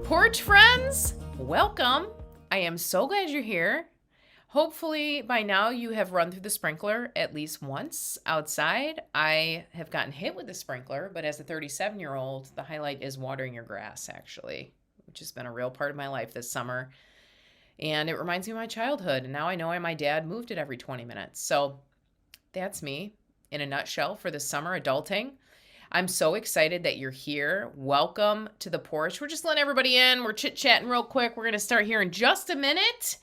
Porch friends, welcome. I am so glad you're here. Hopefully, by now you have run through the sprinkler at least once outside. I have gotten hit with the sprinkler, but as a 37-year-old, the highlight is watering your grass, actually, which has been a real part of my life this summer. And it reminds me of my childhood. And now I know why my dad moved it every 20 minutes. So that's me in a nutshell for this summer adulting. I'm so excited that you're here. Welcome to the porch. We're just letting everybody in. We're chit-chatting real quick. We're going to start here in just a minute.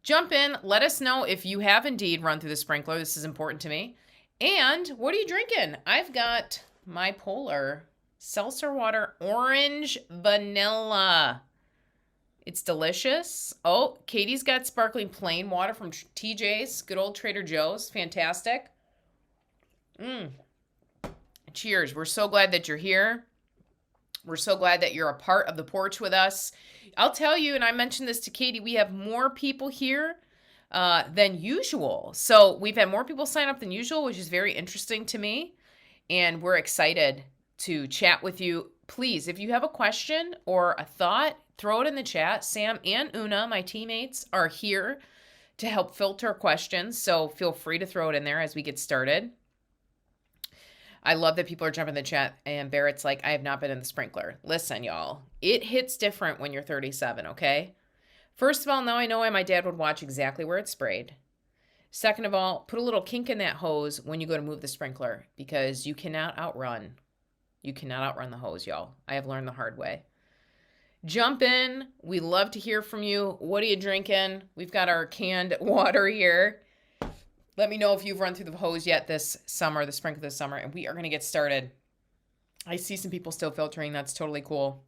Jump in. Let us know if you have indeed run through the sprinkler. This is important to me. And what are you drinking? I've got my Polar seltzer water orange vanilla. It's delicious. Oh, Katie's got sparkling plain water from TJ's, good old Trader Joe's. Fantastic. Cheers. We're so glad that you're here. We're so glad that you're a part of the porch with us. I'll tell you, and I mentioned this to Katie, we have more people here than usual. So we've had more people sign up than usual, which is very interesting to me. And we're excited to chat with you. Please, if you have a question or a thought, throw it in the chat. Sam and Una, my teammates, are here to help filter questions. So feel free to throw it in there as we get started. I love that people are jumping in the chat, and Barrett's like, I have not been in the sprinkler. Listen, y'all, it hits different when you're 37, okay? First of all, now I know why my dad would watch exactly where it's sprayed. Second of all, put a little kink in that hose when you go to move the sprinkler, because you cannot outrun the hose, y'all. I have learned the hard way. Jump in. We love to hear from you. What are you drinking? We've got our canned water here. Let me know if you've run through the hose yet this summer, the sprinkler this summer, and we are going to get started. I see some people still filtering. That's totally cool.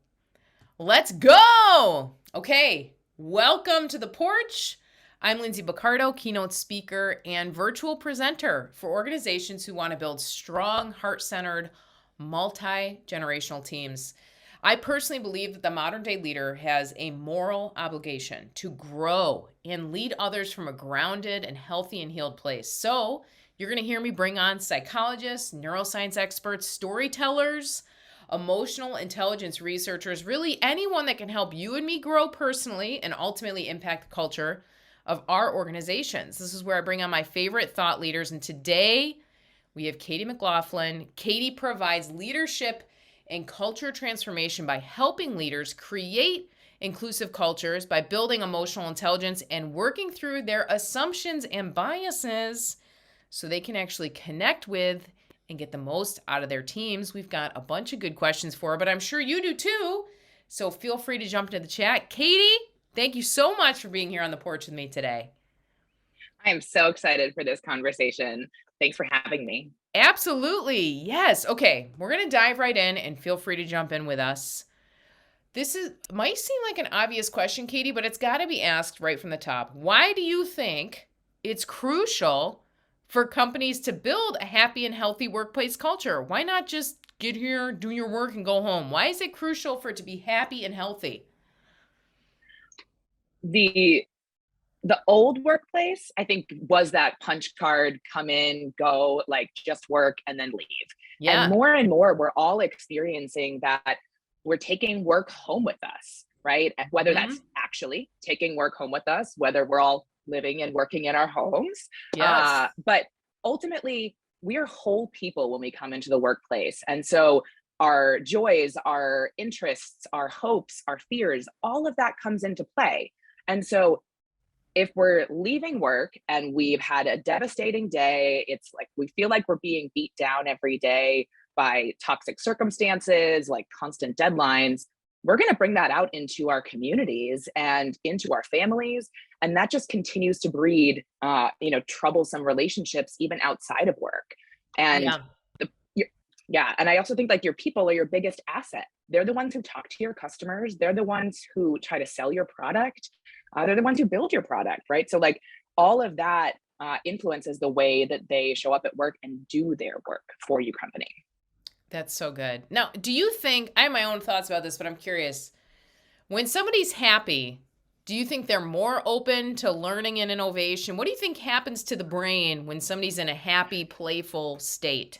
Let's go. Okay, welcome to the porch. I'm Lindsay Baccardo, keynote speaker and virtual presenter for organizations who want to build strong, heart-centered, multi-generational teams. I personally believe that the modern day leader has a moral obligation to grow and lead others from a grounded and healthy and healed place. So you're going to hear me bring on psychologists, neuroscience experts, storytellers, emotional intelligence researchers, really anyone that can help you and me grow personally and ultimately impact the culture of our organizations. This is where I bring on my favorite thought leaders. And today we have Katie McLaughlin. Katie provides leadership and culture transformation by helping leaders create inclusive cultures by building emotional intelligence and working through their assumptions and biases so they can actually connect with and get the most out of their teams. We've got a bunch of good questions for her, but I'm sure you do too. So feel free to jump into the chat. Katie, thank you so much for being here on the porch with me today. I am so excited for this conversation. Thanks for having me. Absolutely. Yes. Okay. We're going to dive right in and feel free to jump in with us. Might seem like an obvious question, Katie, but it's got to be asked right from the top. Why do you think it's crucial for companies to build a happy and healthy workplace culture? Why not just get here, do your work, and go home? Why is it crucial for it to be happy and healthy? The old workplace, I think, was that punch card, come in, go, like just work and then leave. Yeah. And more, we're all experiencing that we're taking work home with us, right? And whether that's actually taking work home with us, whether we're all living and working in our homes. Yes. But ultimately, we're whole people when we come into the workplace. And so our joys, our interests, our hopes, our fears, all of that comes into play. And so if we're leaving work and we've had a devastating day, it's like we feel like we're being beat down every day by toxic circumstances, like constant deadlines, we're going to bring that out into our communities and into our families. And that just continues to breed, troublesome relationships even outside of work. And and I also think like your people are your biggest asset. They're the ones who talk to your customers. They're the ones who try to sell your product. They're the ones who build your product, right? So like all of that influences the way that they show up at work and do their work for your company. That's so good. Now, do you think, I have my own thoughts about this, but I'm curious, when somebody's happy, do you think they're more open to learning and innovation? What do you think happens to the brain when somebody's in a happy, playful state?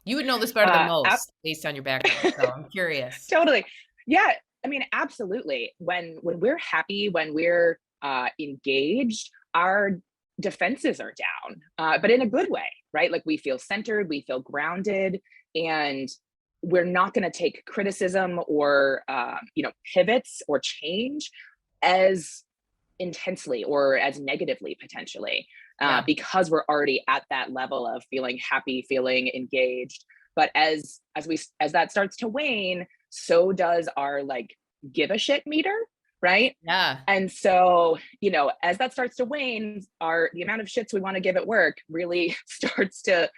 You would know this better than most based on your background, so I'm curious. Totally. Yeah. I mean, absolutely. When we're happy, when we're engaged, our defenses are down, but in a good way, right? Like we feel centered, we feel grounded, and we're not going to take criticism or pivots or change as intensely or as negatively potentially, Yeah. because we're already at that level of feeling happy, feeling engaged. But as that starts to wane, so does our like give a shit meter, right? Yeah. And so, as that starts to wane, our the amount of shits we want to give at work really starts to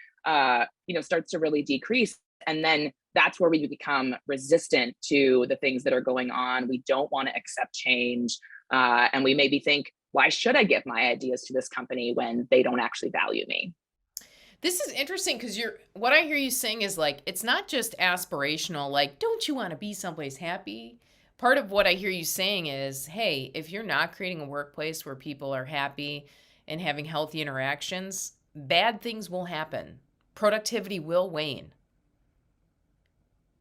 really decrease. And then that's where we become resistant to the things that are going on. We don't want to accept change. And we maybe think, why should I give my ideas to this company when they don't actually value me? This is interesting because what I hear you saying is like it's not just aspirational, like, don't you want to be someplace happy? Part of what I hear you saying is, hey, if you're not creating a workplace where people are happy and having healthy interactions, bad things will happen. Productivity will wane.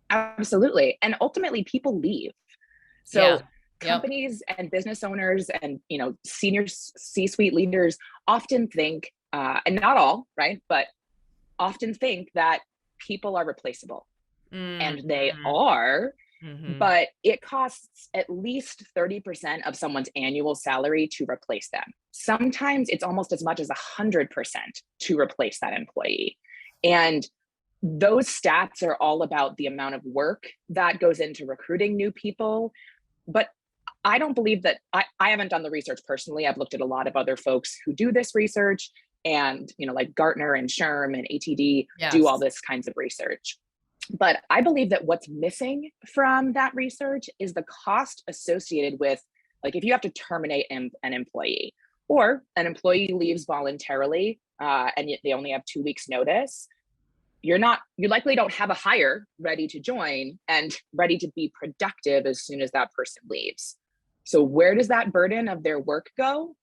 Absolutely. And ultimately, people leave. Yeah. So Yep. companies and business owners and senior C-suite leaders often think, and not all, right, but often think that people are replaceable, and they Mm-hmm. are. Mm-hmm. But it costs at least 30% of someone's annual salary to replace them. Sometimes it's almost as much as 100% to replace that employee. And those stats are all about the amount of work that goes into recruiting new people. But I don't believe that I haven't done the research personally. I've looked at a lot of other folks who do this research, and like Gartner and Sherm and ATD do all Yes. this kinds of research. But I believe that what's missing from that research is the cost associated with, like, if you have to terminate an employee, or an employee leaves voluntarily, and yet they only have 2 weeks notice, you likely don't have a hire ready to join and ready to be productive as soon as that person leaves. So where does that burden of their work go?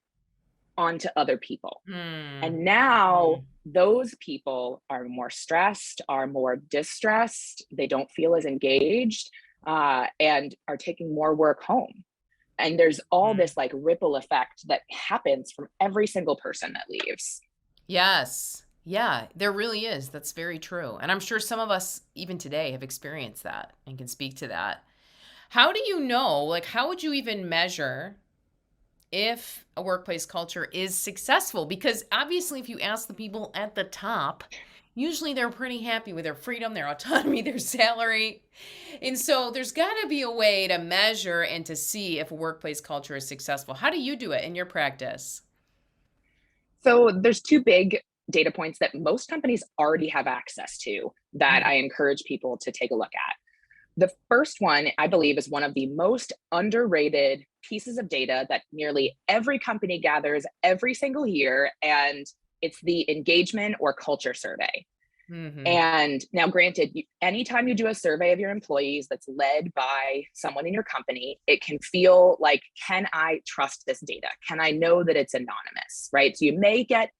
Onto other people. Hmm. And now Hmm. those people are more stressed, are more distressed, they don't feel as engaged, and are taking more work home. And there's all Hmm. this like ripple effect that happens from every single person that leaves. Yes. Yeah, there really is. That's very true. And I'm sure some of us, even today, have experienced that and can speak to that. How do you know, like, how would you even measure if a workplace culture is successful? Because obviously, if you ask the people at the top, usually they're pretty happy with their freedom, their autonomy, their salary. And so there's got to be a way to measure and to see if a workplace culture is successful. How do you do it in your practice? So there's two big data points that most companies already have access to that Mhm. I encourage people to take a look at. The first one, I believe, is one of the most underrated pieces of data that nearly every company gathers every single year, and it's the engagement or culture survey. Mhm. And now, granted, anytime you do a survey of your employees that's led by someone in your company, it can feel like, can I trust this data? Can I know that it's anonymous, right? So you may get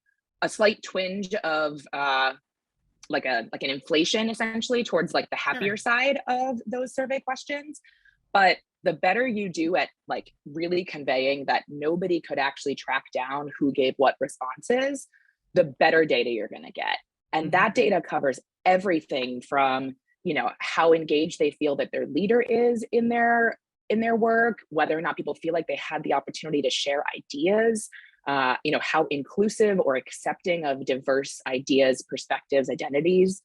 a slight twinge of like an inflation essentially towards like the happier Sure. side of those survey questions. But the better you do at like really conveying that nobody could actually track down who gave what responses, the better data you're going to get. And that Mhm. data covers everything from, how engaged they feel that their leader is in their work, whether or not people feel like they had the opportunity to share ideas, how inclusive or accepting of diverse ideas, perspectives, identities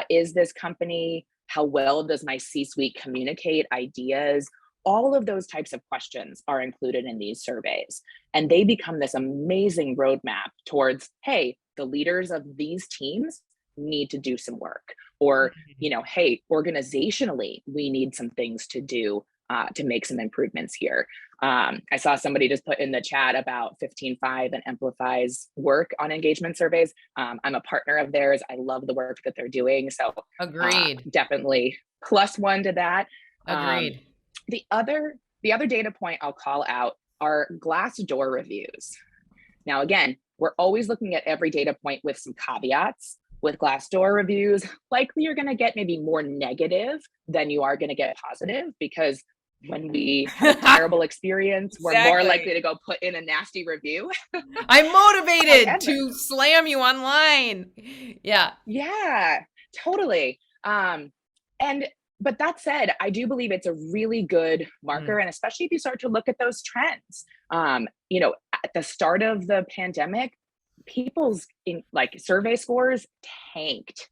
is this company? How well does my C suite communicate ideas? All of those types of questions are included in these surveys. And they become this amazing roadmap towards, hey, the leaders of these teams need to do some work. Or, Mhm. hey, organizationally, we need some things to do to make some improvements here. I saw somebody just put in the chat about 15.5 and Amplify's work on engagement surveys. I'm a partner of theirs. I love the work that they're doing. So Agreed. definitely +1 to that. Um, Agreed. the other data point I'll call out are Glassdoor reviews. Now, again, we're always looking at every data point with some caveats. With Glassdoor reviews, likely you're going to get maybe more negative than you are going to get positive, because when we have a terrible experience, we're more likely Exactly. to go put in a nasty review. I'm motivated However, to slam you online. Yeah. yeah, totally. And but that said, I do believe it's a really good Mm. marker, and especially if you start to look at those trends. At the start of the pandemic, people's like survey scores tanked,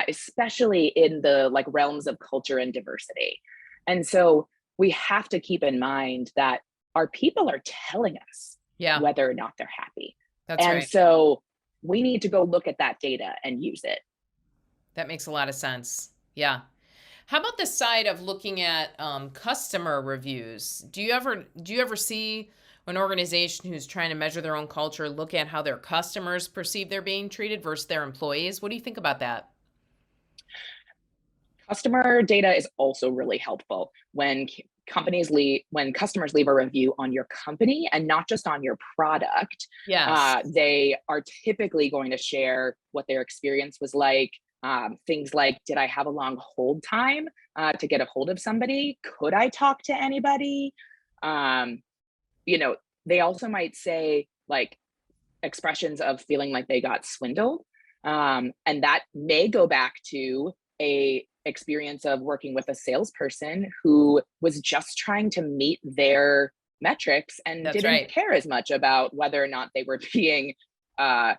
especially in the like realms of culture and diversity. And so we have to keep in mind that our people are telling us Yeah, whether or not they're happy. that's And right. so we need to go look at that data and use it. That makes a lot of sense. Yeah. How about the side of looking at customer reviews? Do you ever see an organization who's trying to measure their own culture look at how their customers perceive they're being treated versus their employees? What do you think about that? Customer data is also really helpful when when customers leave a review on your company and not just on your product. Yes, They are typically going to share what their experience was like. Things like, did I have a long hold time to get a hold of somebody? Could I talk to anybody? Um, you know, they also might say like expressions of feeling like they got swindled. And that may go back to a experience of working with a salesperson who was just trying to meet their metrics and that's didn't right. care as much about whether or not they were being uh,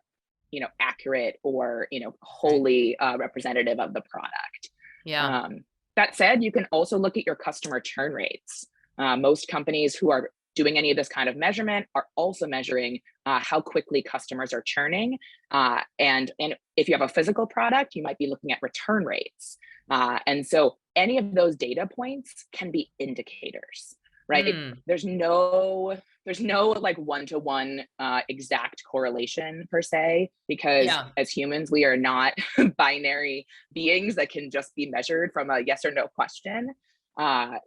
accurate or Right. wholly representative of the product. Yeah. um, that said, you can also look at your customer churn rates. Most companies who are doing any of this kind of measurement are also measuring how quickly customers are churning. And if you have a physical product, you might be looking at return rates. And so any of those data points can be indicators, right? Mm. There's no like one-to-one exact correlation per se, because Yeah. as humans we are not binary beings that can just be measured from a yes or no question.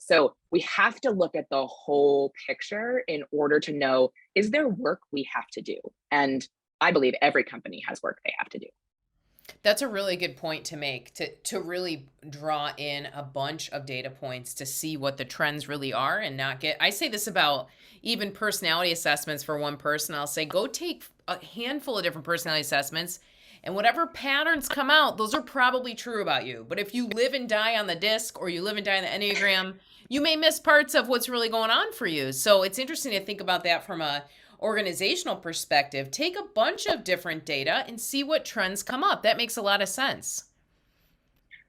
So we have to look at the whole picture in order to know, is there work we have to do? And I believe every company has work they have to do. That's a really good point to make, to really draw in a bunch of data points to see what the trends really are and not get. I say this about even personality assessments for one person. I'll say go take a handful of different personality assessments, and whatever patterns come out, those are probably true about you. But if you live and die on the disc or you live and die on the Enneagram, you may miss parts of what's really going on for you. So it's interesting to think about that from a organizational perspective. Take a bunch of different data and see what trends come up. That makes a lot of sense.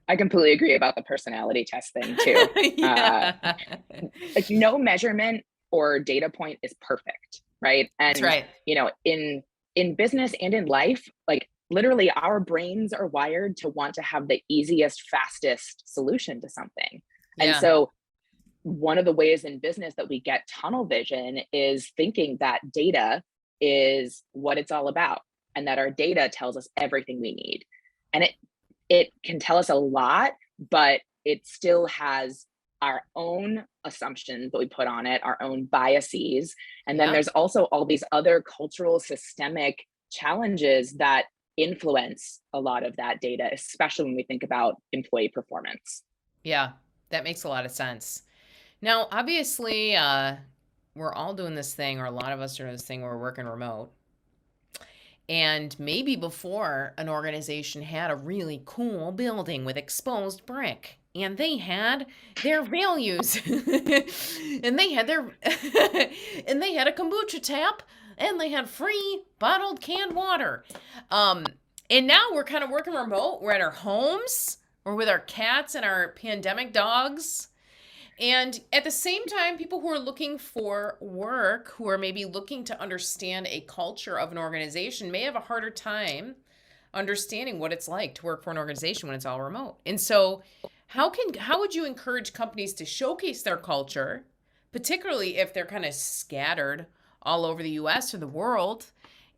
I completely agree about the personality test thing too. Uh, Yeah. like no measurement or data point is perfect, right? That's And right. in business and in life, like literally our brains are wired to want to have the easiest, fastest solution to something. And Yeah. so one of the ways in business that we get tunnel vision is thinking that data is what it's all about, and that our data tells us everything we need. And it can tell us a lot, but it still has our own assumptions that we put on it, our own biases. And then Yeah. there's also all these other cultural systemic challenges that influence a lot of that data, especially when we think about employee performance. Yeah. That makes a lot of sense. Now, obviously, we're all doing this thing, or a lot of us are doing this thing where we're working remote. And maybe before an organization had a really cool building with exposed brick and they had their values and they had their and they had a kombucha tap and they had free bottled canned water. Um and now we're kind of working remote. We're at our homes. We're with our cats and our pandemic dogs. And at the same time, people who are looking for work, who are maybe looking to understand a culture of an organization, may have a harder time understanding what it's like to work for an organization when it's all remote. And so, how would you encourage companies to showcase their culture, particularly if they're kind of scattered all over the US or the world?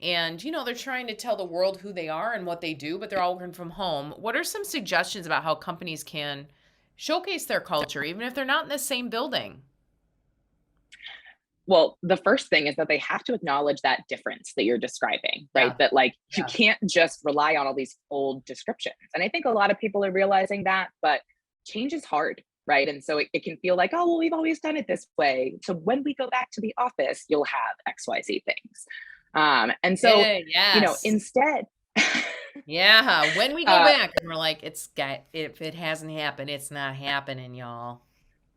And they're trying to tell the world who they are and what they do, but they're all working from home. What are some suggestions about how companies can showcase their culture, even if they're not in the same building? Well, the first thing is that they have to acknowledge that difference that you're describing, right? Yeah, That like you yeah, can't just rely on all these old descriptions. And I think a lot of people are realizing that, but change is hard. right? And so it can feel like, oh, well, we've always done it this way. So when we go back to the office, you'll have XYZ things. And so, Yes. instead, Yeah. When we go uh, back and we're like, it's got, if it hasn't happened, it's not happening, y'all.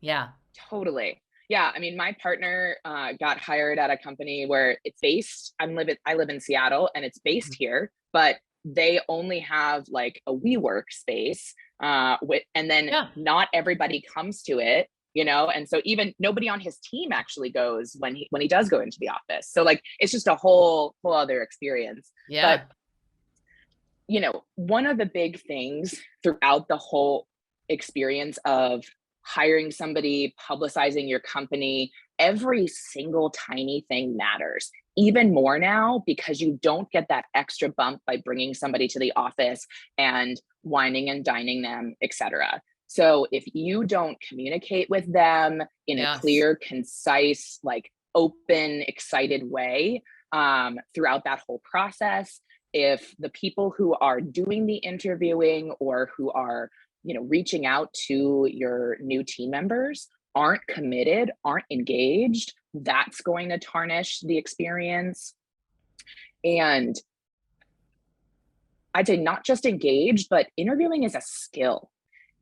Yeah. totally. Yeah, I mean, my partner got hired at a company where it's based. I live in Seattle, and it's based Mhm. here, but they only have like a WeWork space, and then Yeah. not everybody comes to it, and so even nobody on his team actually goes when he does go into the office. So like, it's just a whole other experience. But Yeah. one of the big things throughout the whole experience of hiring somebody, publicizing your company, every single tiny thing matters. Even more now, because you don't get that extra bump by bringing somebody to the office and wining and dining them, etc. So if you don't communicate with them in a Yes. clear, concise, like open, excited way throughout that whole process, if the people who are doing the interviewing or who are reaching out to your new team members aren't committed, aren't engaged, that's going to tarnish the experience. And I'd say not just engaged, but interviewing is a skill.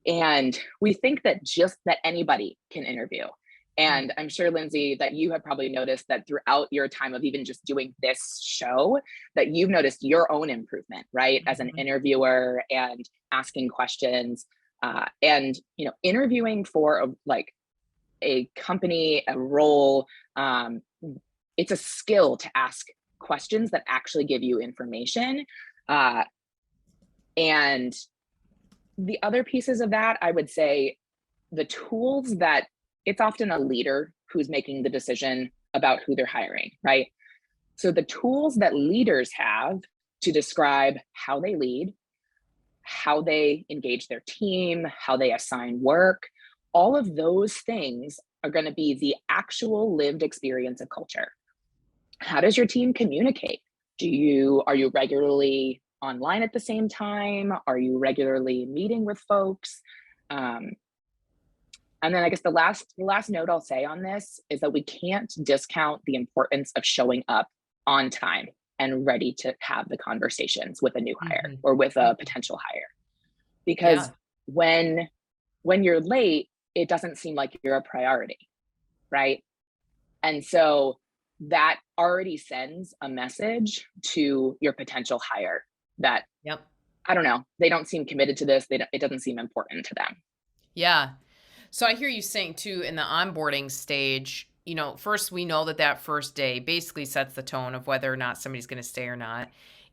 And we think that just that anybody can interview. Mm. And I'm sure, Lindsay, that you have probably noticed that throughout your time of even just doing this show, that you've noticed your own improvement, right? As an Mhm. interviewer and asking questions. And interviewing for a company, a role, it's a skill to ask questions that actually give you information. Uh, and the other pieces of that, I would say, the tools that it's often a leader who's making the decision about who they're hiring, right? So the tools that leaders have to describe how they lead, how they engage their team, how they assign work, all of those things are going to be the actual lived experience of culture. How does your team communicate? Are you regularly online at the same time? Are you regularly meeting with folks? Um, and then I guess the last note I'll say on this is that we can't discount the importance of showing up on time and ready to have the conversations with a new hire Mhm. or with a Mhm. potential hire. Because Yeah. when you're late, it doesn't seem like you're a priority, right? And so that already sends a message to your potential hire that, Yep. I don't know, they don't seem committed to this. It doesn't seem important to them. Yeah. So I hear you saying too in the onboarding stage, first we know that that first day basically sets the tone of whether or not somebody's going to stay or not.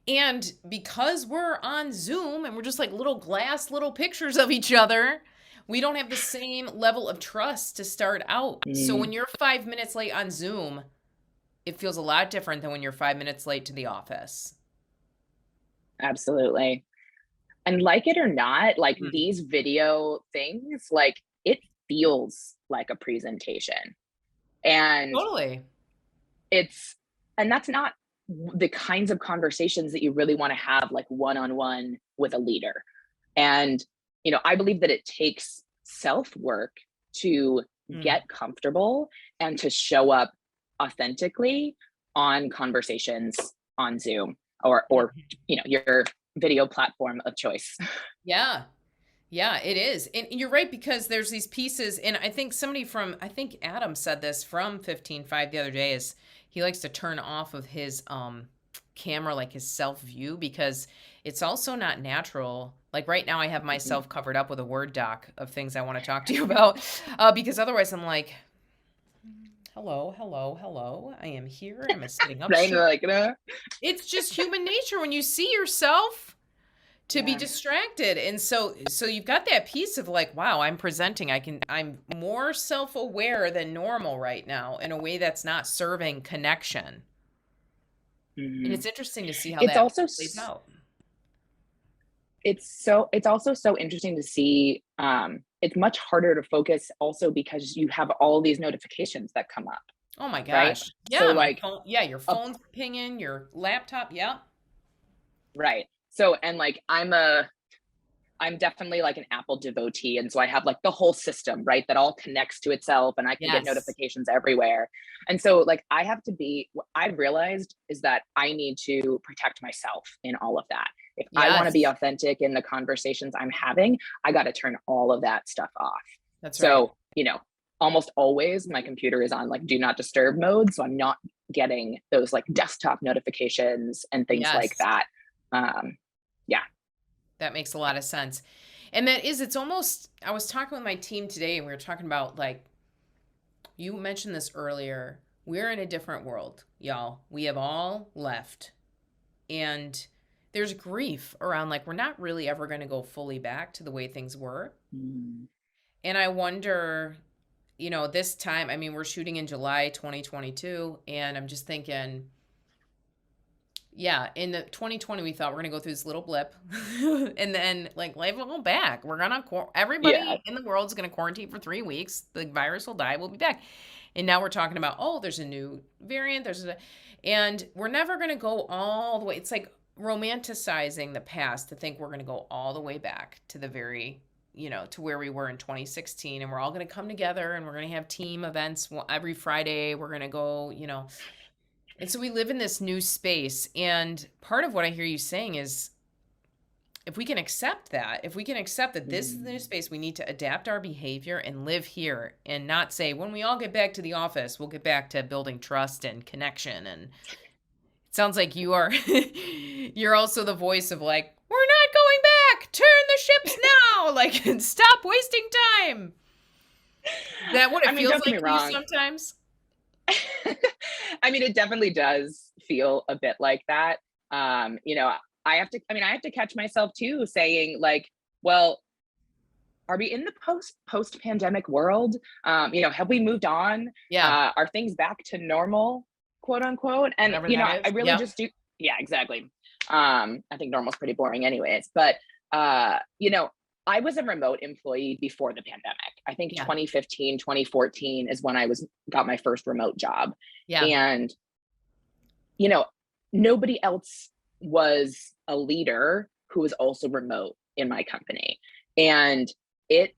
And because we're on Zoom and we're just like little glass little pictures of each other, we don't have the same level of trust to start out. So Mm, when you're 5 minutes late on Zoom, it feels a lot different than when you're 5 minutes late to the office. absolutely. And like it or not, like Mm. these video things, like it feels like a presentation. And Totally. it's, and that's not the kinds of conversations that you really want to have like one on one with a leader. And, I believe that it takes self work to Mm. get comfortable and to show up authentically on conversations on Zoom or Mhm. your video platform of choice. Yeah. Yeah, it is. And you're right because there's these pieces and I think somebody from I think Adam said this from 15.5 the other day is he likes to turn off of his camera like his self view because it's also not natural. Like right now I have Mhm. myself covered up with a Word doc of things I want to talk to you about because otherwise I'm like hello, hello, hello. I am here. Am I sitting up Right? And they're straight? like, It's just human nature when you see yourself to be yeah. distracted. And so you've got that piece of like, wow, I'm more self-aware than normal right now in a way that's not serving connection. And Mhm. it's interesting to see how It's that also plays out. it's also so interesting to see. It's much harder to focus also because you have all these notifications that come up, Oh my right? gosh. So Yeah, my like phone, yeah, your a phone's pinging, your laptop, yeah. right. So and like I'm definitely like an Apple devotee. And so I have like the whole system, right? That all connects to itself and I can get Yes. notifications everywhere. And so like I have to be, what I realized is that I need to protect myself in all of that. If I want to be Yes. authentic in the conversations I'm having, I got to turn all of that stuff off. That's right. So, almost always my computer is on like do not disturb mode. So I'm not getting those like desktop notifications and things like Yes. that. Um, yeah. That makes a lot of sense. And it's almost, I was talking with my team today and we were talking about like, you mentioned this earlier. We're in a different world, y'all. We have all left. And there's grief around like, we're not really ever going to go fully back to the way things were. Mm. And I wonder, this time, I mean, we're shooting in July 2022, and I'm just thinking, yeah, in the 2020, we thought we're gonna go through this little blip, and then like life will go back. We're gonna Yeah. everybody in the world is gonna quarantine for 3 weeks. The virus will die. We'll be back. And now we're talking about, oh, there's a new variant. And we're never gonna go all the way. It's like romanticizing the past to think we're gonna go all the way back to the very, to where we were in 2016, and we're all gonna come together and we're gonna have team events every Friday. We're gonna go, and so we live in this new space. And part of what I hear you saying is if we can accept that, if we can accept that this is the new Mm. space, we need to adapt our behavior and live here and not say, when we all get back to the office, we'll get back to building trust and connection. And it sounds like you are, you're also the voice of like, we're not going back, turn the ships now, like, and stop wasting time. Is that what I it mean, feels don't get like me to you wrong. sometimes? I mean, it definitely does feel a bit like that. I have to catch myself too saying like, well, are we in the post pandemic world? Have we moved on? Yeah, Are things back to normal, quote unquote? And, whatever that I is. really Yep. just do. Yeah, exactly. I think normal's pretty boring anyways, but, I was a remote employee before the pandemic. I think Yeah. 2015, 2014 is when got my first remote job. Yeah. And, you know, nobody else was a leader who was also remote in my company. And it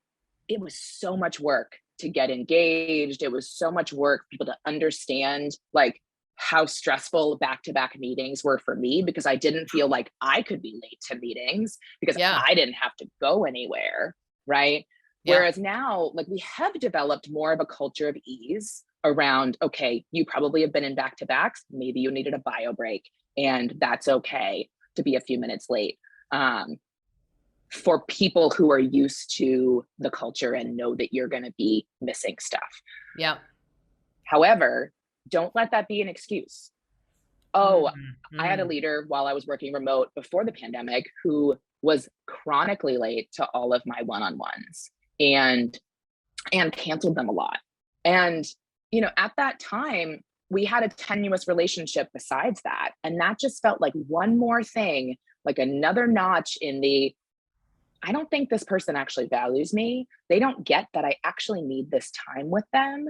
it was so much work to get engaged. It was so much work for people to understand like how stressful back-to-back meetings were for me because I didn't feel like I could be late to meetings because Yeah. I didn't have to go anywhere, right? Yeah. Whereas now, like we have developed more of a culture of ease around, okay, you probably have been in back-to-backs, maybe you needed a bio break, and that's okay to be a few minutes late. Um, for people who are used to the culture and know that you're going to be missing stuff. Yeah. However, don't let that be an excuse. Oh, Mhm. I had a Mm. leader while I was working remote before the pandemic who was chronically late to all of my one-on-ones and canceled them a lot. And at that time, we had a tenuous relationship besides that, and that just felt like one more thing, like another notch in the I don't think this person actually values me. They don't get that I actually need this time with them.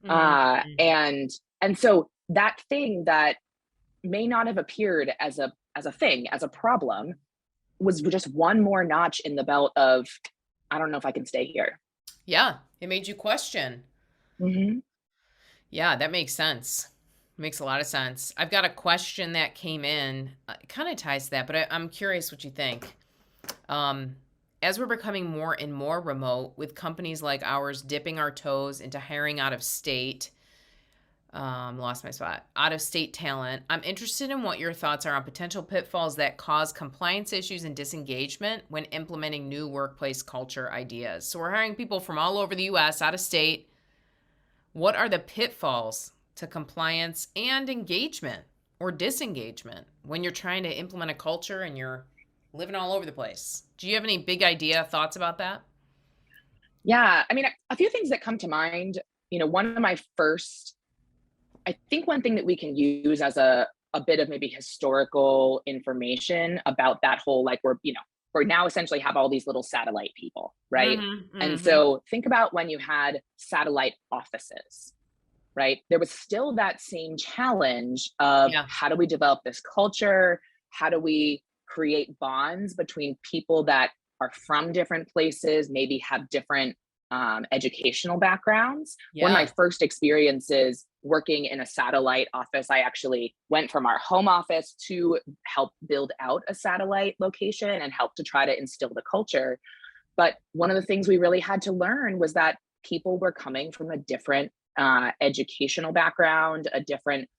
Mhm. And so that thing that may not have appeared as a thing, as a problem, was just one more notch in the belt of I don't know if I can stay here. Yeah. It made you question. Hmm. Yeah, that makes sense. Makes a lot of sense. I've got a question that came in. It kind of ties to that, but I'm curious what you think. Um, as we're becoming more and more remote, with companies like ours dipping our toes into hiring out of state, lost my spot, out of state talent, I'm interested in what your thoughts are on potential pitfalls that cause compliance issues and disengagement when implementing new workplace culture ideas. So we're hiring people from all over the US, out of state. What are the pitfalls to compliance and engagement or disengagement when you're trying to implement a culture and you're living all over the place? Do you have any big idea thoughts about that? Yeah, I mean, a few things that come to mind. One of my first, I think one thing that we can use as a bit of maybe historical information about that whole like we're now essentially have all these little satellite people, right? Mhm. And Mhm. so think about when you had satellite offices, right? There was still that same challenge of Yeah. how do we develop this culture? How do we create bonds between people that are from different places, maybe have different educational backgrounds. One of my Yeah. first experiences working in a satellite office, I actually went from our home office to help build out a satellite location and help to try to instill the culture. But one of the things we really had to learn was that people were coming from a different educational background, a different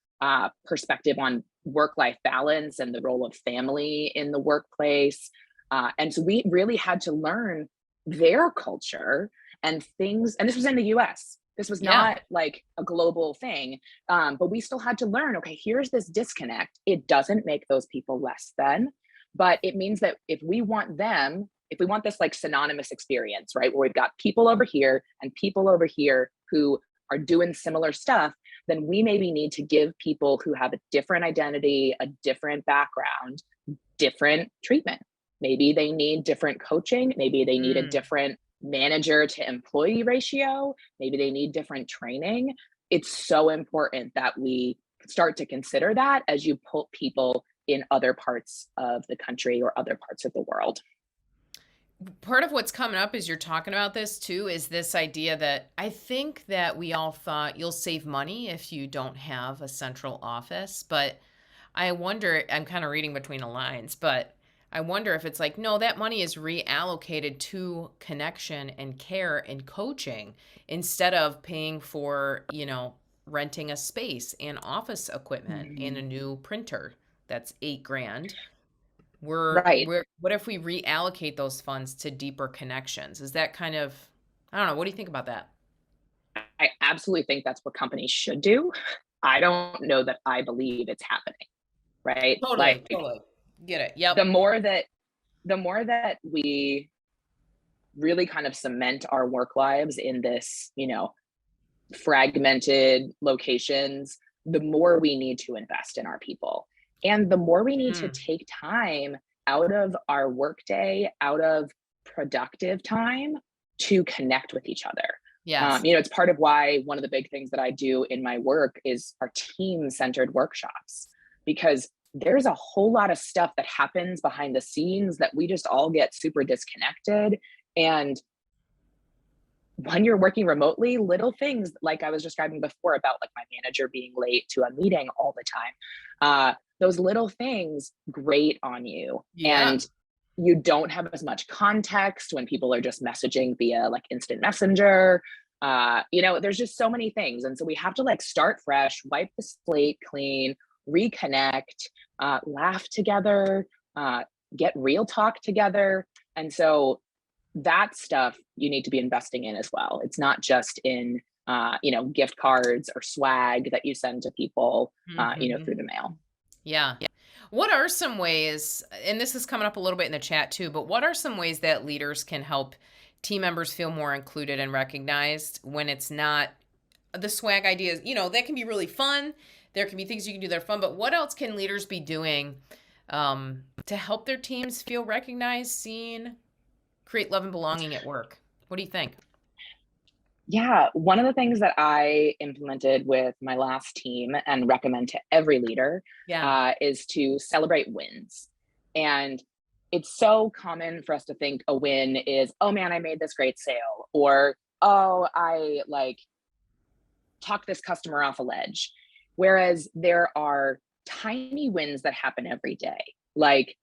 perspective on work life balance and the role of family in the workplace. And so we really had to learn their culture and things. And this was in the US. This was Yeah. not like a global thing, but we still had to learn, okay, here's this disconnect. It doesn't make those people less than, but it means that if we want this like synonymous experience, right, where we've got people over here and people over here who are doing similar stuff, then we maybe need to give people who have a different identity, a different background, different treatment. Maybe they need different coaching. Maybe they need a Mm. different manager to employee ratio. Maybe they need different training. It's so important that we start to consider that as you put people in other parts of the country or other parts of the world. Part of what's coming up as you're talking about this too is this idea that I think that we all thought you'll save money if you don't have a central office, but I wonder, I'm kind of reading between the lines, but I wonder if it's like, no, that money is reallocated to connection and care and coaching instead of paying for, renting a space and office equipment and a Mhm. new printer. That's 8 grand. We're Right. we're what if we reallocate those funds to deeper connections? Is that kind of, I don't know, what do you think about that? I absolutely think that's what companies should do. I don't know that I believe it's happening, right? Totally, Like totally. Get it. the Yep. more that the more that we really kind of cement our work lives in this, fragmented locations, the more we need to invest in our people. And the more we need to Mm, take time out of our workday, out of productive time to connect with each other. yes. It's part of why one of the big things that I do in my work is our team centered workshops, because there's a whole lot of stuff that happens behind the scenes that we just all get super disconnected. And when you're working remotely, little things like I was describing before about like my manager being late to a meeting all the time, those little things grate on you. Yeah. And you don't have as much context when people are just messaging via like instant messenger. There's just so many things. And so we have to like start fresh, wipe the slate clean, reconnect, laugh together, uh, get real talk together. And so that stuff you need to be investing in as well. It's not just in gift cards or swag that you send to people Mhm. through the mail. Yeah. What are some ways, and this is coming up a little bit in the chat too, but what are some ways that leaders can help team members feel more included and recognized when it's not the swag ideas? That can be really fun. There can be things you can do that are fun, but what else can leaders be doing to help their teams feel recognized, seen, create love and belonging at work? What do you think? Yeah, one of the things that I implemented with my last team and recommend to every leader Yeah. is to celebrate wins. And it's so common for us to think a win is, oh man, I made this great sale, or oh, I like talk this customer off a ledge. Whereas there are tiny wins that happen every day. Like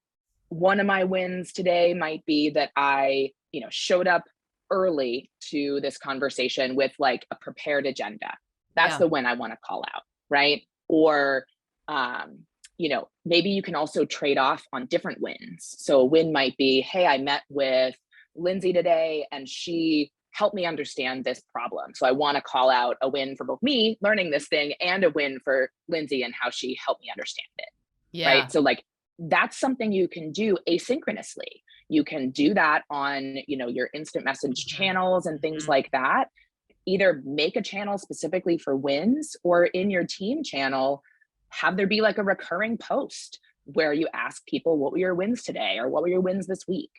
one of my wins today might be that I, showed up early to this conversation with like a prepared agenda. That's Yeah. the win I want to call out, right? Or maybe you can also trade off on different wins. So a win might be, hey, I met with Lindsay today and she helped me understand this problem. So I want to call out a win for both me learning this thing and a win for Lindsay and how she helped me understand it. Right. Yeah. So like that's something you can do asynchronously. You can do that on, your instant message Mhm. channels and things Mhm. like that. Either make a channel specifically for wins, or in your team channel, have there be like a recurring post where you ask people, what were your wins today? Or what were your wins this week?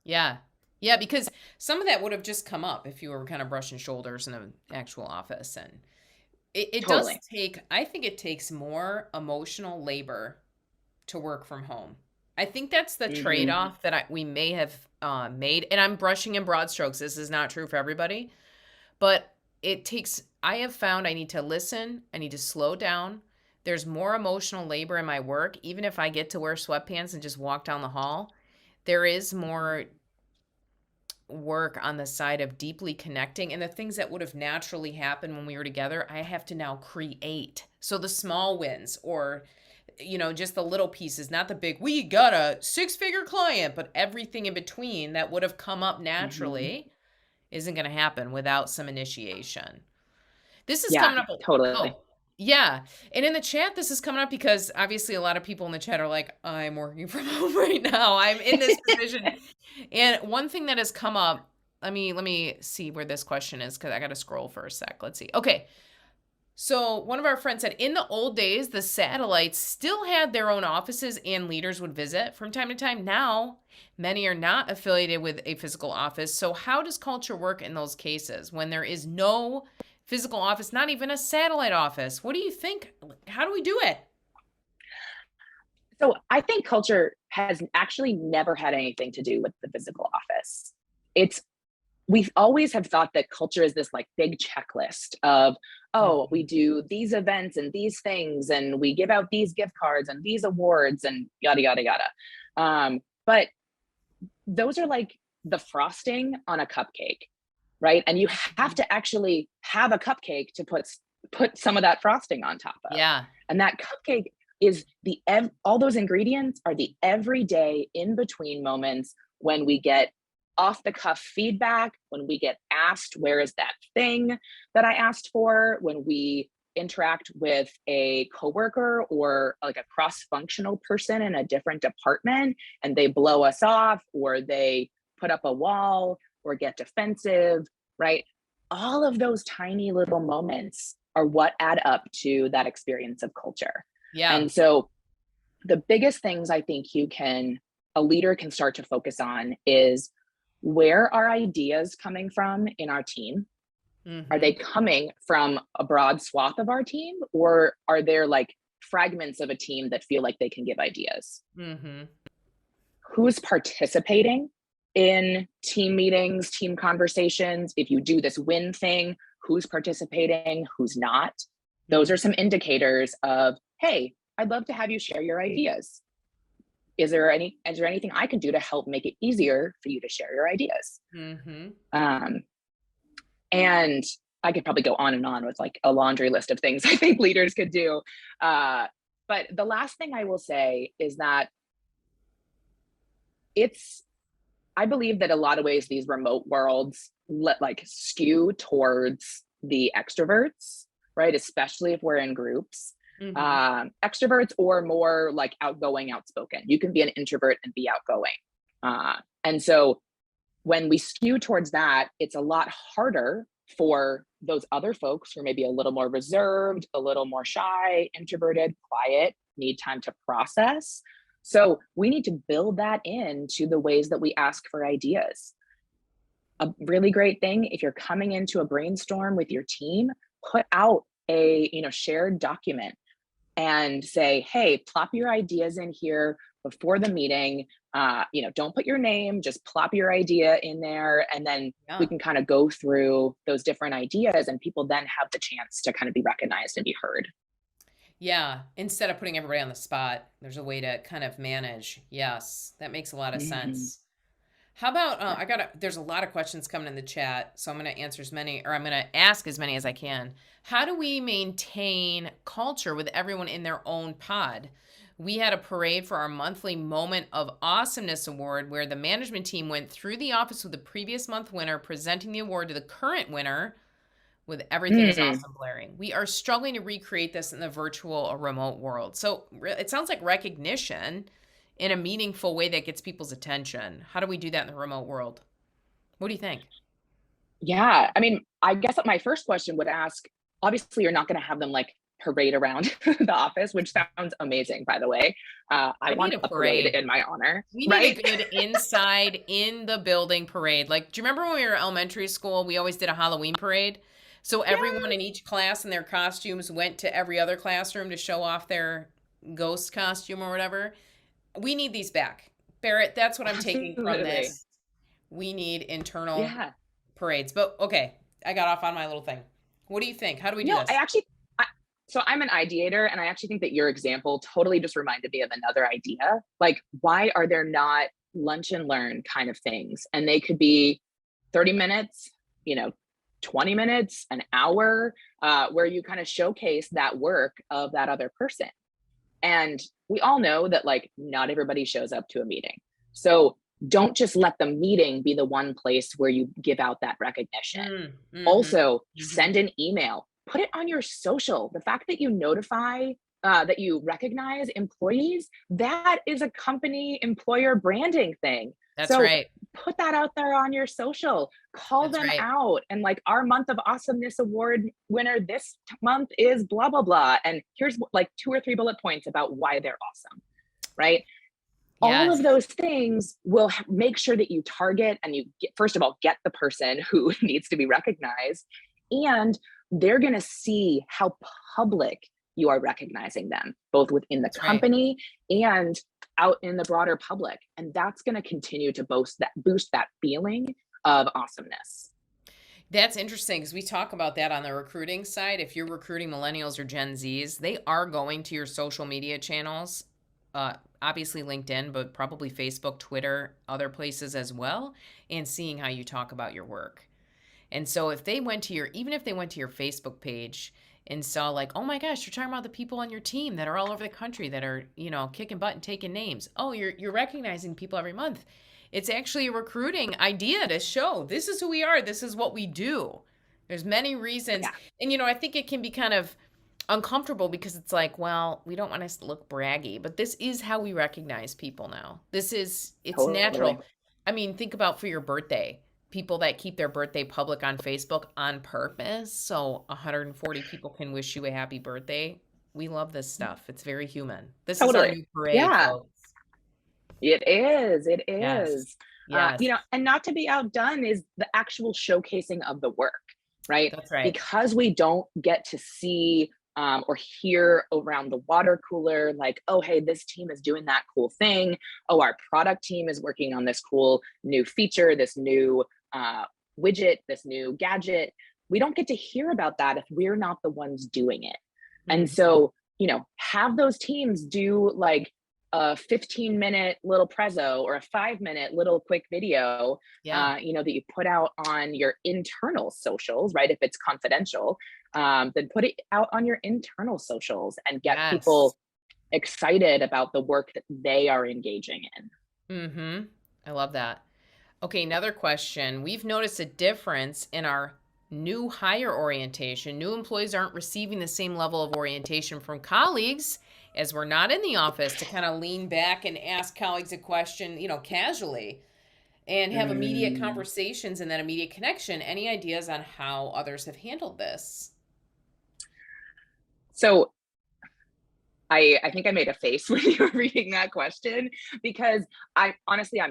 Yeah. Yeah, because some of that would have just come up if you were kind of brushing shoulders in an actual office. And it does Totally. take, I think it takes more emotional labor to work from home. I think that's the Hmm. trade-off that we may have made. And I'm brushing in broad strokes. This is not true for everybody, but I have found I need to listen. I need to slow down. There's more emotional labor in my work. Even if I get to wear sweatpants and just walk down the hall, there is more work on the side of deeply connecting, and the things that would have naturally happened when we were together, I have to now create. So the small wins, or just the little pieces, not the big, we got a six-figure client, but everything in between that would have come up Hmm. naturally isn't going to happen without some initiation. This is Yeah, coming up. totally. Oh, yeah. And in the chat, this is coming up because obviously a lot of people in the chat are like, I'm working from home right now. I'm in this position. And one thing that has come up, let me see where this question is because I got to scroll for a sec. Let's see. Okay. So one of our friends said in the old days, the satellites still had their own offices and leaders would visit from time to time. Now, many are not affiliated with a physical office. So how does culture work in those cases when there is no physical office, not even a satellite office? What do you think? How do we do it? So I think culture has actually never had anything to do with the physical office. It's we always have thought that culture is this like big checklist of, oh, we Mhm. do these events and these things and we give out these gift cards and these awards and yada yada yada. But those are like the frosting on a cupcake, right? And you have to actually have a cupcake to put some of that frosting on top of. Yeah. And that cupcake is all those ingredients are the everyday in between moments when we get off the cuff feedback, when we get asked, where is that thing that I asked for, when we interact with a coworker or like a cross-functional person in a different department and they blow us off or they put up a wall or get defensive, right? All of those tiny little moments are what add up to that experience of culture. Yeah. And so the biggest things I think a leader can start to focus on is, where are ideas coming from in our team? Are they Mhm. coming from a broad swath of our team, or are there like fragments of a team that feel like they can give ideas? Mhm. Who's participating in team meetings, team conversations? If you do this win thing, who's participating, who's not? Those are Mhm. some indicators of, hey, I'd love to have you share your ideas. Is there anything I can do to help make it easier for you to share your ideas? Mhm. Um, and I could probably go on and on with like a laundry list of things I think leaders could do. Uh, but the last thing I will say is that it's I believe that a lot of ways these remote worlds like skew towards the extroverts, right? Especially if we're in groups. Mhm. Extroverts or more like outgoing, outspoken. You can be an introvert and be outgoing. And so when we skew towards that, it's a lot harder for those other folks who are maybe a little more reserved, a little more shy, introverted, quiet, need time to process. So we need to build that into the ways that we ask for ideas. A really great thing, if you're coming into a brainstorm with your team, put out a shared document and say, hey, plop your ideas in here before the meeting. Don't put your name, just plop your idea in there. And then we Yeah. can kind of go through those different ideas and people then have the chance to kind of be recognized and be heard. Yeah, instead of putting everybody on the spot, there's a way to kind of manage. Yes, that makes a lot of Mhm. sense. How about Yeah. there's a lot of questions coming in the chat, so I'm going to answer as many, or I'm going to ask as many as I can. How do we maintain culture with everyone in their own pod? We had a parade for our monthly Moment of Awesomeness award where the management team went through the office with the previous month winner, presenting the award to the current winner with everything is Mm. awesome blaring. We are struggling to recreate this in the virtual or remote world. So it sounds like recognition in a meaningful way that gets people's attention. How do we do that in the remote world? What do you think? Yeah. I mean, I guess my first question would ask, obviously, you're not going to have them like parade around the office, which sounds amazing, by the way. I I need want a a parade parade. in my honor, We need a right? good inside in the building parade. Like, do you remember when we were elementary school? We always did a Halloween parade. So everyone in Yes. each class in their costumes went to every other classroom to show off their ghost costume or whatever. We need these back. Barrett, that's what I'm taking from Absolutely. this. We need internal Yeah. parades. But okay, I got off on my little thing. What do you think? How do we do No, I this? actually, I, so I'm an ideator, and I actually think that your example totally just reminded me of another idea. Like, why are there not lunch and learn kind of things? And they could be 30 minutes, you know, 20 minutes, an hour, where you kind of showcase that work of that other person. And we all know that like not everybody shows up to a meeting. So don't just let the meeting be the one place where you give out that recognition. Mm, mm-hmm, Also, mm-hmm. send an email, put it on your social. The fact that you notify, that you recognize employees, that is a company employer branding thing. That's So right. put that out there on your social, call That's them right. out, and like our month of awesomeness award winner this month is blah blah blah, and here's like two or three bullet points about why they're awesome, right? All of Yes. those things will make sure that you target and you get, first of all, get the person who needs to be recognized, and they're going to see how public you are recognizing them, both within the That's right. company and out in the broader public. And that's going to continue to boost that feeling of awesomeness. That's interesting because we talk about that on the recruiting side. If you're recruiting millennials or Gen Zs, they are going to your social media channels, obviously LinkedIn, but probably Facebook, Twitter, other places as well, and seeing how you talk about your work. And so if they went to your, even if they went to your Facebook page and saw like, oh my gosh, you're talking about the people on your team that are all over the country that are, kicking butt and taking names. Oh, you're recognizing people every month. It's actually a recruiting idea to show this is who we are, this is what we do. There's many reasons. Yeah, And I think it can be kind of uncomfortable because it's like, well, we don't want us to look braggy, but this is how we recognize people now. It's totally. natural. I mean, think about for your birthday, people that keep their birthday public on Facebook on purpose so 140 people can wish you a happy birthday. We love this stuff. It's very human. This is our Totally. new parade, Yeah. folks. It is. It Yes. is. Yes. And not to be outdone is the actual showcasing of the work, right? That's right. Because we don't get to see, or hear around the water cooler, like, oh, hey, this team is doing that cool thing. Oh, our product team is working on this cool new feature, this new widget, this new gadget. We don't get to hear about that if we're not the ones doing it. And Mhm. so, have those teams do like a 15-minute little prezzo or a 5-minute little quick video, Yeah. that you put out on your internal socials, right? If it's confidential, then put it out on your internal socials and get Yes. people excited about the work that they are engaging in. Mhm. I love that. Okay, another question. We've noticed a difference in our new hire orientation. New employees aren't receiving the same level of orientation from colleagues as we're not in the office to kind of lean back and ask colleagues a question, casually and have immediate Mm. conversations and that immediate connection. Any ideas on how others have handled this? So I think I made a face when you were reading that question, because I'm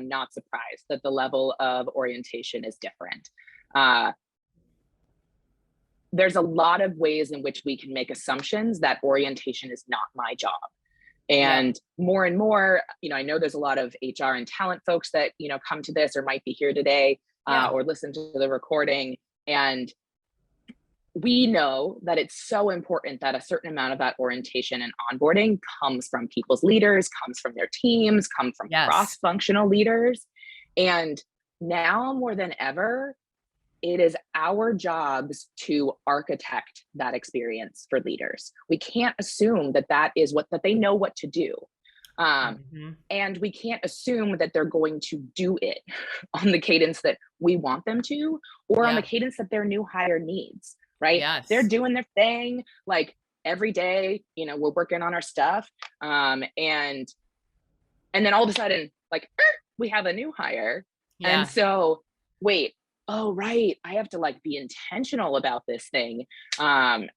not surprised that the level of orientation is different. Uh, there's a lot of ways in which we can make assumptions that orientation is not my job. Yep. And more, I know there's a lot of HR and talent folks that, come to this or might be here today, Yeah. or listen to the recording. And we know that it's so important that a certain amount of that orientation and onboarding comes from people's leaders, comes from their teams, come from Yes. cross-functional leaders. And now more than ever, it is our jobs to architect that experience for leaders. We can't assume that they know what to do. Um, Hmm. and we can't assume that they're going to do it on the cadence that we want them to, or on the Yeah. cadence that their new hire needs, right? They're Yes. doing their thing like every day, we're working on our stuff. And then all of a sudden, like, we have a new hire. And Yeah. so, wait, oh, right, I have to like be intentional about this thing. And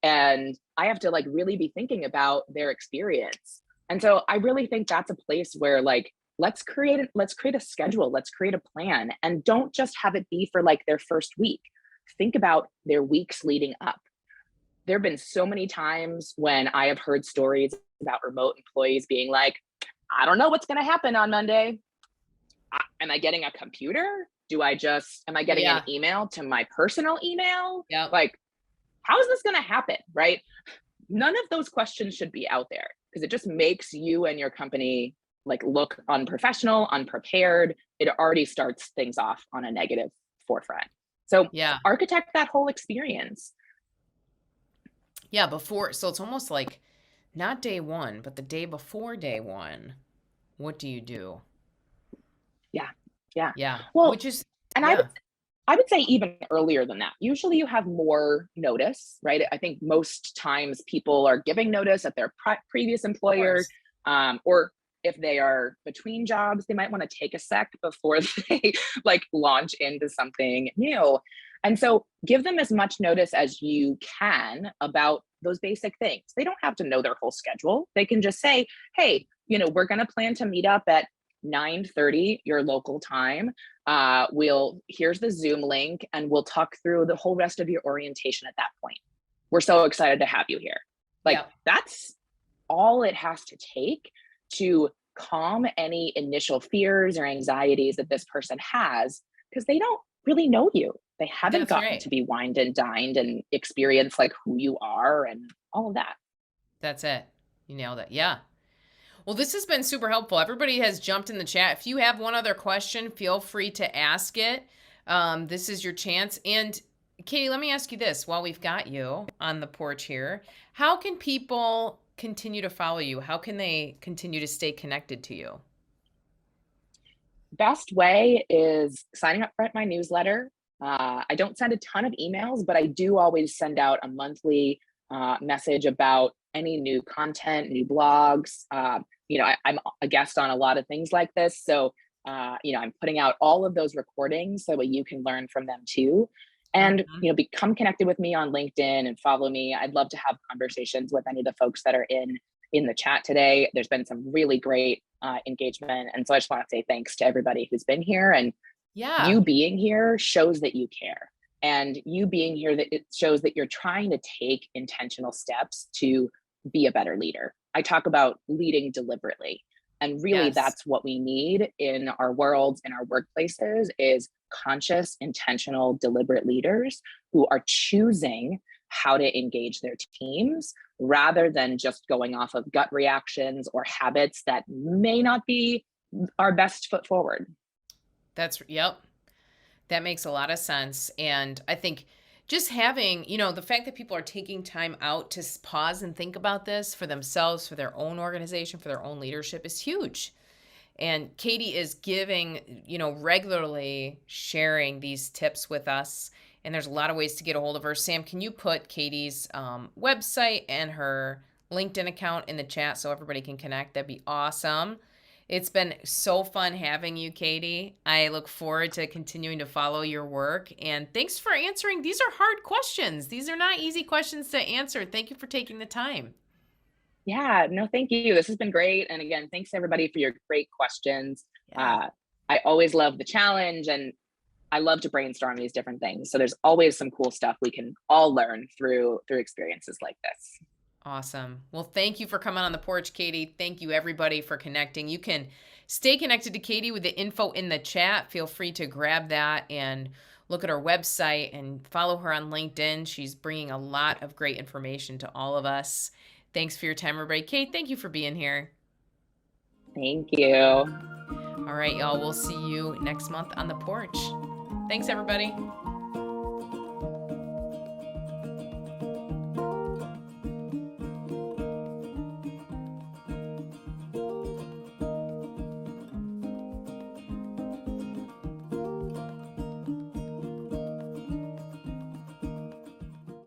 I have to like really be thinking about their experience. And so I really think that's a place where like, let's create a schedule, let's create a plan, and don't just have it be for like their first week. Think about their weeks leading up. There have been so many times when I have heard stories about remote employees being like, I don't know what's going to happen on Monday. Am I getting a computer? Am I getting an Yeah. email to my personal email? Yep. Like, how is this going to happen? Right? None of those questions should be out there because it just makes you and your company like look unprofessional, unprepared. It already starts things off on a negative forefront. So Yeah. architect that whole experience. Yeah. So it's almost like not day one, but the day before day one. What do you do? Yeah. Yeah. Yeah. Well, Which is, and yeah, I would say even earlier than that. Usually you have more notice, right? I think most times people are giving notice at their previous of employer, course. or if they are between jobs, they might want to take a sec before they like launch into something new. And so give them as much notice as you can about those basic things. They don't have to know their whole schedule. They can just say, hey, we're going to plan to meet up at 9:30 your local time. Here's the Zoom link and we'll talk through the whole rest of your orientation at that point. We're so excited to have you here. Like Yeah. that's all it has to take to calm any initial fears or anxieties that this person has because they don't really know you. They haven't That's gotten right. to be wined and dined and experience like who you are and all of that. That's it. You nailed it. Yeah. Well, this has been super helpful. Everybody has jumped in the chat. If you have one other question, feel free to ask it. This is your chance. And Katie, let me ask you this while we've got you on the porch here. How can people continue to follow you? How can they continue to stay connected to you? Best way is signing up for my newsletter. I don't send a ton of emails, but I do always send out a monthly message about any new content, new blogs. I'm a guest on a lot of things like this. So, I'm putting out all of those recordings so that you can learn from them too. And, Mhm. become connected with me on LinkedIn and follow me. I'd love to have conversations with any of the folks that are in the chat today. There's been some really great engagement. And so I just want to say thanks to everybody who's been here. And you Yeah. being here shows that you care. And you being here, that it shows that you're trying to take intentional steps to be a better leader. I talk about leading deliberately. And really Yes. that's what we need in our worlds, in our workplaces, is conscious, intentional, deliberate leaders who are choosing how to engage their teams rather than just going off of gut reactions or habits that may not be our best foot forward. Yep. That makes a lot of sense. And I think just having, the fact that people are taking time out to pause and think about this for themselves, for their own organization, for their own leadership is huge. And Katie is giving, regularly sharing these tips with us. And there's a lot of ways to get a hold of her. Sam, can you put Katie's website and her LinkedIn account in the chat so everybody can connect? That'd be awesome. It's been so fun having you, Katie. I look forward to continuing to follow your work. And thanks for answering. These are hard questions. These are not easy questions to answer. Thank you for taking the time. Yeah, no, thank you. This has been great. And again, thanks everybody for your great questions. Yeah. I always love the challenge and I love to brainstorm these different things. So there's always some cool stuff we can all learn through experiences like this. Awesome. Well, thank you for coming on the porch, Katie. Thank you, everybody, for connecting. You can stay connected to Katie with the info in the chat. Feel free to grab that and look at her website and follow her on LinkedIn. She's bringing a lot of great information to all of us. Thanks for your time, everybody. Kate, thank you for being here. Thank you. All right, y'all. We'll see you next month on the porch. Thanks, everybody.